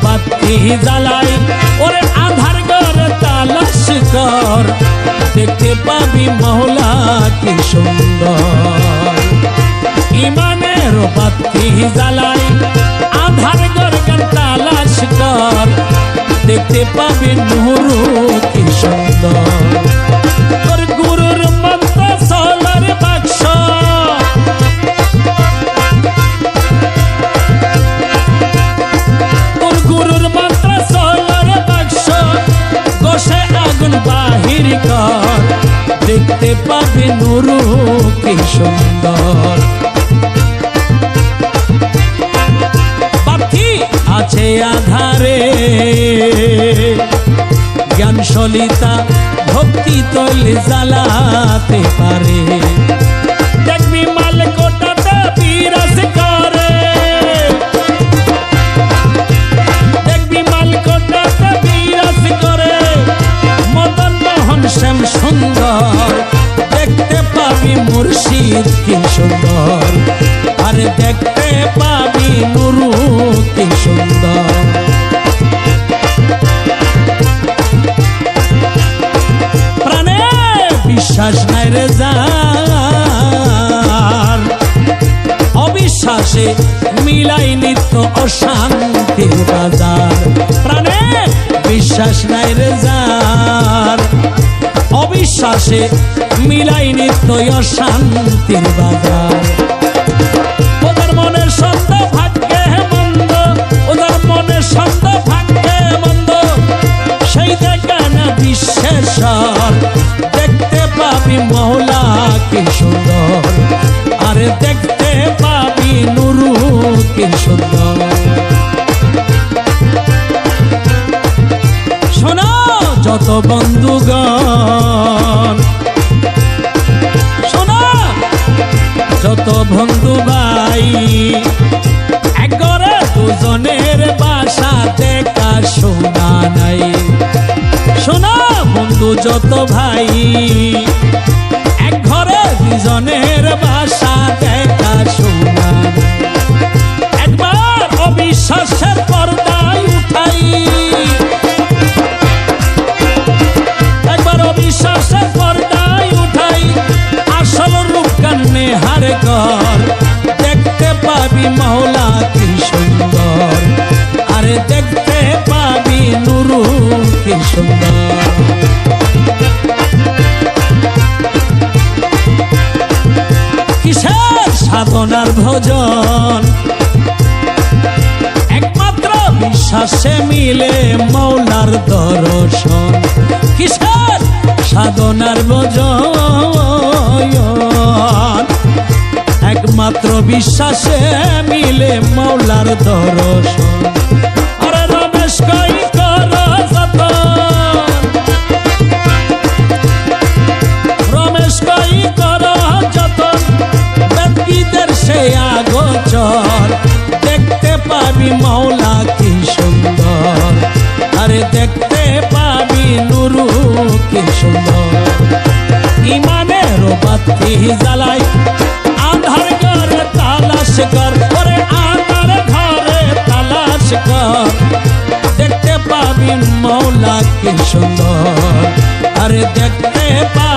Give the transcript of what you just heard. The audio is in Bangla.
বাতি জ্বালাই ওরে আধার ঘরে তালাশ কর দেখতে পাবি মওলা কি সুন্দর ইমানের বাতি জ্বালাই আধার ঘরে তালাশ কর দেখতে পাবি নূর কি সুন্দর তোর গুরুর মন্ত্র সোলার বাক্স তোর গুরুর মন্ত্র সোলার বাক্স গোসে আগুন বাহির কর দেখতে পাবি নূর কি সুন্দর বাতি আছে আধারে জ্ঞান সলিতা ভক্তি তৈল জ্বালাতে পারে দেখবি মাল কোটাতে বিরাজ করে দেখবি মাল কোটাতে বিরাজ করে মদন মোহন শ্যাম সুন্দর দেখতে পাবি মুর্শিদ কি সুন্দর আরে দেখতে পাবি নুরু কি সুন্দর বিশ্বাস নাই রে যার অবিশ্বাসে মিলাই নিত্য অশান্তির বাজার প্রাণে বিশ্বাস নাই রে যার অবিশ্বাসে মিলাই নিত্য অশান্তির বাজার ওদের মনের সন্দ ভাগ্যে মন্দ ওদের মনের সন্দ ভাগ্যে মন্দ সেই দেখে না বিশ্বেশ্বর দেখতে পাবি মওলা কি সুন্দর আরে দেখতে পাবি নুরু কি সুন্দর শোনো যত বন্ধুগণ শোনো যত বন্ধু ভাই এক ঘরে দুজনের বাসা দেখা শোনা নাই শোনো বন্ধু যত ভাই এক ঘরে দুজনের বাসা দেখা শোনা একবার অবিশ্বাসের পর্দায় উঠাই একবার অবিশ্বাসের পর্দায় উঠাই আসল রূপ কান্নে হারে কর দেখতে পাবি মওলা কি সুন্দর আরে দেখতে পাবি নুরু কি সুন্দর কিসের সাধনার ভজন একমাত্র বিশ্বাসে মিলে মওলার দর্শন কিসের সাধনার ভজন একমাত্র বিশ্বাসে মিলে মওলার দর্শন আরে রমেশ কই কর যতন রমেশ কই কর যতন ব্যক্তিদের সে আগোচর দেখতে পাবি মওলা কি সুন্দর আরে দেখতে পাবি নুরু কি সুন্দর ইমানের বাতি জ্বালাই আধার ঘরে তালাশ কর ওরে আধার ঘরে তালাশ কর দেখতে পাবি মওলা কি সুন্দর আরে দেখতে পাবি